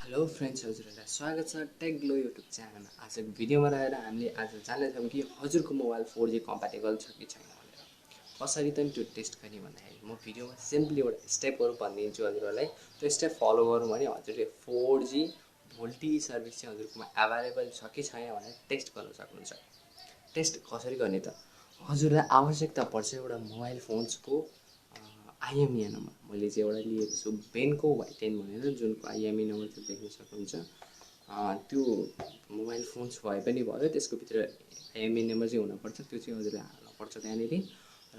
Hello friends, हजुरहरूलाई स्वागत छ टेक ग्लो युट्युब च्यानलमा। आजको भिडियोमा रहेर हामीले आज जान्नेछौँ कि हजुरको मोबाइल 4G कम्प्याटेबल छ कि छैन भनेर। कसरी त त्यो टेस्ट गर्ने भन्दाखेरि म भिडियोमा सिम्पली एउटा स्टेपहरू भनिदिन्छु हजुरहरूलाई। त्यो स्टेप फलो गर्नु भने हजुरले 4G भोल्टी सर्भिस चाहिँ हजुरकोमा एभाइलेबल छ कि छैन भनेर टेस्ट गर्न सक्नुहुन्छ। टेस्ट कसरी गर्ने त, हजुरलाई आवश्यकता पर्छ एउटा मोबाइल फोन्सको आइएमई नम्बर। मैले चाहिँ एउटा लिएको छु बेनको वाइ10 भनेर, जुनको आइएमई नम्बर चाहिँ देख्न सक्नुहुन्छ। त्यो मोबाइल फोन्स भए पनि भयो, त्यसको भित्र आइएमई नम्बर चाहिँ हुनुपर्छ, त्यो चाहिँ हजुरले हाल्नुपर्छ त्यहाँनिर।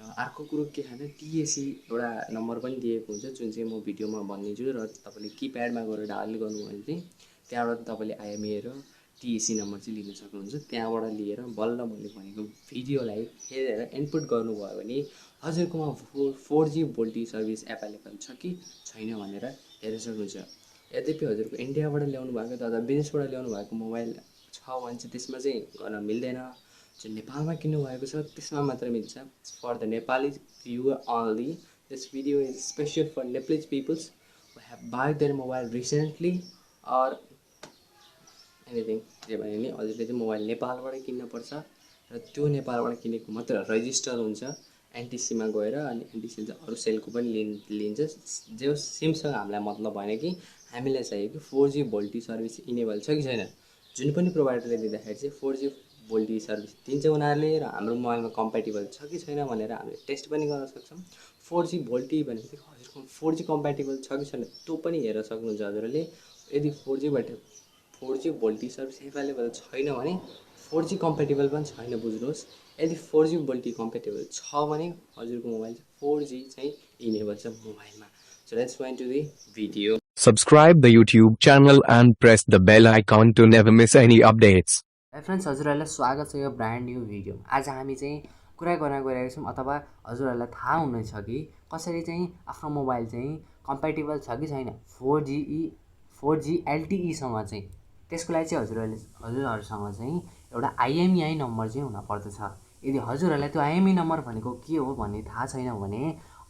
र अर्को कुरो के खाने, टिएसी एउटा नम्बर पनि दिएको हुन्छ, जुन चाहिँ म भिडियोमा भनिदिन्छु। र तपाईँले किप्याडमा गएर डायल गर्नुभयो भने चाहिँ त्यहाँबाट तपाईँले आइएमई र टिएसी नम्बर चाहिँ लिन सक्नुहुन्छ। त्यहाँबाट लिएर बल्ल मैले भनेको भिडियोलाई हेरेर इनपुट गर्नुभयो भने हजुरकोमा 4G भोल्टी सर्भिस एभाइलेबल छ कि छैन भनेर हेर्न सक्नुहुन्छ। यद्यपि हजुरको इन्डियाबाट ल्याउनु भएको अथवा विदेशबाट ल्याउनु भएको मोबाइल छ भने चाहिँ त्यसमा चाहिँ गर्न मिल्दैन। जुन नेपालमा किन्नु भएको छ त्यसमा मात्र मिल्छ। For the Nepali viewer only, this video is special for Nepalis peoples who have buy their mobile recently or anything. जे भने नि हजुरले चाहिँ मोबाइल नेपालबाट किन्नुपर्छ र त्यो नेपालबाट किनेको मात्र रजिस्टर हुन्छ एनटिसीमा गएर। अनि एनटिसी चाहिँ अरू सेलको पनि लिन्छ। जो सिमसँग हामीलाई मतलब भएन कि हामीलाई चाहियो कि 4G भोल्टी सर्भिस इनेबल छ कि छैन। जुन पनि प्रोभाइडरले दिँदाखेरि चाहिँ 4G भोल्टी सर्भिस दिन्छ उनीहरूले, र हाम्रो मोबाइलमा कम्प्याटेबल छ कि छैन भनेर हामीले टेस्ट पनि गर्न सक्छौँ। 4G भोल्टी भनेपछि हजुरको 4G कम्प्याटेबल छ कि छैन त्यो पनि हेर्न सक्नुहुन्छ हजुरहरूले। यदि 4G भोल्टी सर्भिस एभाइलेबल छैन भने 4G कम्प्याटेबल पनि छैन बुझ्नुहोस्। यदि 4G भोल्टी कम्प्याटेबल छ भने हजुरको मोबाइल 4G चाहिँ इनेबल छ मोबाइलमा। So let's go into the video. Subscribe the YouTube channel and press the bell icon to never miss any updates. High friends, हजुरहरूलाई स्वागत छ यो ब्रान्ड न्यू भिडियो। आज हामी चाहिँ कुरा गर्न गइरहेको छौँ, अथवा हजुरहरूलाई थाहा हुनेछ कि कसरी चाहिँ आफ्नो मोबाइल चाहिँ कम्प्याटेबल छ कि छैन 4G LTEसँग चाहिँ। त्यसको लागि चाहिँ हजुरहरूसँग चाहिँ एउटा आइएमई नम्बर चाहिँ हुनपर्दछ। यदि हजुरहरूलाई त्यो आइएमई नम्बर भनेको के हो भन्ने थाहा छैन भने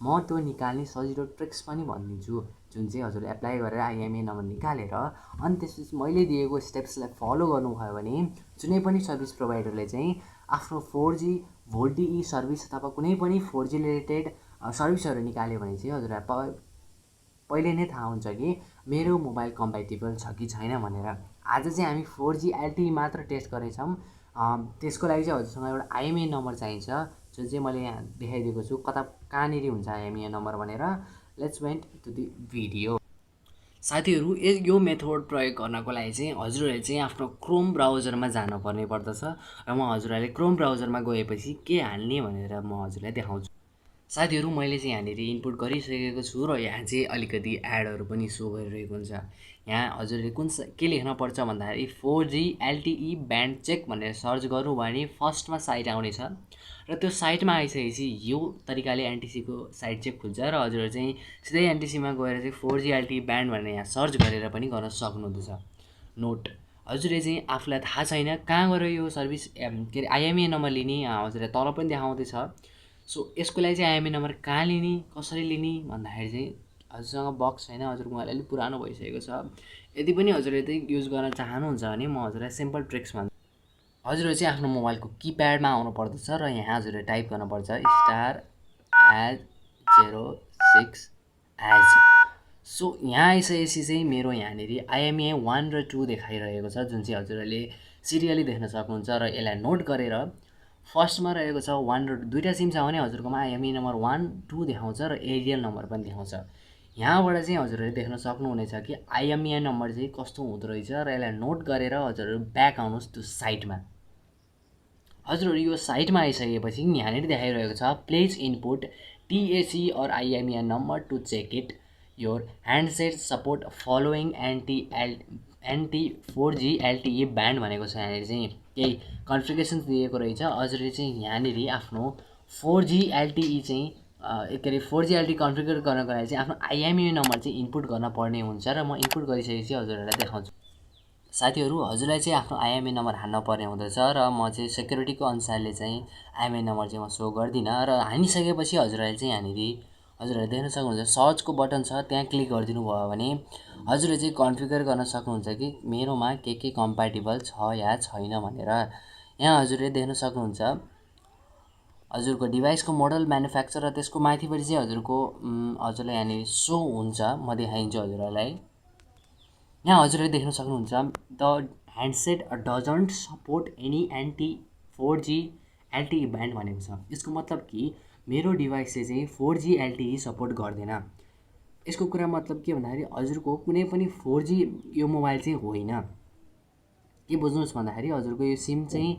म त्यो निकाल्ने सजिलो ट्रिक्स पनि भनिदिन्छु, जुन चाहिँ हजुरले एप्लाई गरेर आइएमई नम्बर निकालेर अनि त्यसपछि मैले दिएको स्टेप्सलाई फलो गर्नुभयो भने जुनै पनि सर्भिस प्रोभाइडरले चाहिँ आफ्नो 4G भोल्टी सर्भिस अथवा कुनै पनि 4G रिलेटेड सर्भिसहरू निकाल्यो भने चाहिँ हजुरलाई पहिले नै थाहा हुन्छ कि मेरो मोबाइल कम्प्याटेबल छ कि छैन भनेर। आज चाहिँ हामी 4G LTE मात्र टेस्ट गर्नेछौँ। त्यसको लागि चाहिँ हजुरसँग एउटा आइएमई नम्बर चाहिन्छ, जुन चाहिँ मैले यहाँ देखाइदिएको छु कहाँनिर हुन्छ आइएमई नम्बर भनेर। Let's went to the video. साथीहरू, यो मेथड प्रयोग गर्नको लागि चाहिँ हजुरहरूले चाहिँ आफ्नो क्रोम ब्राउजरमा जानुपर्ने पर्दछ। र म हजुरहरूले क्रोम ब्राउजरमा गएपछि के हाल्ने भनेर म हजुरलाई देखाउँछु। साथीहरू, मैले चाहिँ यहाँनिर इनपुट गरिसकेको छु र यहाँ चाहिँ अलिकति एडहरू पनि सो गरिरहेको हुन्छ। यहाँ हजुरले के लेख्नुपर्छ भन्दाखेरि 4G LTE ब्यान्ड चेक भनेर सर्च गर्नु भने फर्स्टमा साइट आउनेछ। र त्यो साइटमा आइसकेपछि यो तरिकाले एनटिसीको साइट चाहिँ खुल्छ र हजुरहरू चाहिँ सिधै एनटिसीमा गएर चाहिँ 4G LTE ब्यान्ड भनेर यहाँ सर्च गरेर पनि गर्न सक्नुहुँदछ। नोट, हजुरले चाहिँ आफूलाई थाहा छैन कहाँ गएर यो सर्भिस के अरे आइएमई नम्बर लिने, हजुरलाई तल पनि देखाउँदैछ। सो यसको लागि चाहिँ आइएमई नम्बर कहाँ लिने, कसरी लिने भन्दाखेरि चाहिँ हजुरसँग बक्स छैन, हजुरको मोबाइल अलिक पुरानो भइसकेको छ। यदि पनि हजुरले चाहिँ युज गर्न चाहनुहुन्छ भने म हजुरलाई सिम्पल ट्रिक्स भन्छु। हजुरहरू चाहिँ आफ्नो मोबाइलको किप्याडमा आउनु पर्दछ र यहाँ हजुरले टाइप गर्नुपर्छ *#06##. सो यहाँ आइसकेपछि चाहिँ मेरो यहाँनिर आइएमई 1 र 2 देखाइरहेको छ, जुन चाहिँ हजुरहरूले सिरियली देख्न सक्नुहुन्छ। र यसलाई नोट गरेर फर्स्टमा रहेको छ 1 र 2, दुईवटा सिम छ भने हजुरकोमा आइएमई नम्बर 1, 2 देखाउँछ र एरियल नम्बर पनि देखाउँछ। यहाँबाट चाहिँ हजुरहरूले देख्न सक्नुहुनेछ कि आइएमई नम्बर चाहिँ कस्तो हुँदो रहेछ। र यसलाई नोट गरेर हजुरहरू ब्याक आउनुहोस् त्यो साइटमा। हजुरहरू यो साइटमा आइसकेपछि यहाँनिर देखाइरहेको छ प्लिज इनपुट टिएसी और IMEI number to check it your handset support following any 4G LTE band भनेको छ। यहाँनिर चाहिँ केही कन्फिगरेसन्स दिएको रहेछ। हजुरले चाहिँ यहाँनिर आफ्नो 4G LTE चाहिँ के अरे 4G LTE कन्फिगर गर्नको लागि चाहिँ आफ्नो आइएमई नम्बर चाहिँ इनपुट गर्न पर्ने हुन्छ। र म इनपुट गरिसकेपछि हजुरहरूलाई देखाउँछु। साथीहरू, हजुरलाई चाहिँ आफ्नो आइएमई नम्बर हाल्न पर्ने हुँदछ र म चाहिँ सेक्युरिटीको अनुसारले चाहिँ आइएमई नम्बर चाहिँ म सो गर्दिनँ। र हानिसकेपछि हजुरहरूले चाहिँ यहाँनिर हजुरहरूले देख्न सक्नुहुन्छ सर्चको बटन छ, त्यहाँ क्लिक गरिदिनु भयो भने हजुरले चाहिँ कन्फिगर गर्न सक्नुहुन्छ कि मेरोमा के कम्प्याटेबल छ या छैन भनेर। यहाँ हजुरले देख्न सक्नुहुन्छ हजुरको डिभाइसको मोडल, म्यानुफ्याक्चर र त्यसको माथिपट्टि चाहिँ हजुरलाई यहाँनिर सो हुन्छ। म देखाइदिन्छु हजुरहरूलाई। यहाँ हजुरले देख्न सक्नुहुन्छ the handset doesn't support any any 4G LTE band भनेको छ। यसको मतलब कि मेरो डिभाइसले चाहिँ 4G LTE सपोर्ट गर्दैन। यसको कुरा मतलब के भन्दाखेरि हजुरको कुनै पनि 4G यो मोबाइल चाहिँ होइन। के बुझ्नुहोस् भन्दाखेरि हजुरको यो सिम चाहिँ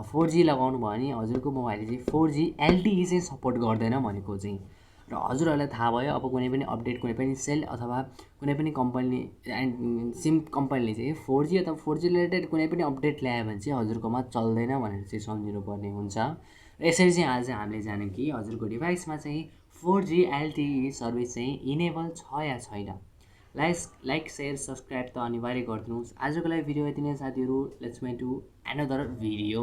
4G लगाउनु भयो भने हजुरको मोबाइलले चाहिँ 4G LTE चाहिँ सपोर्ट गर्दैन भनेको चाहिँ। र हजुरहरूलाई थाहा भयो अब कुनै पनि अपडेट, कुनै पनि सेल अथवा कुनै पनि कम्पनी एन्ड सिम कम्पनीले चाहिँ 4G अथवा 4G रिलेटेड कुनै पनि अपडेट ल्यायो भने चाहिँ हजुरकोमा चल्दैन भनेर चाहिँ सम्झिनुपर्ने हुन्छ। र यसरी चाहिँ आज हामीले जान्यौँ कि हजुरको डिभाइसमा चाहिँ 4G LTE सर्भिस चाहिँ इनेबल छ या छैन। लाइक सेयर सब्सक्राइब त अनिवार्य गरिदिनुहोस्। आजको लागि भिडियो यति नै साथीहरू। Let's go to another video.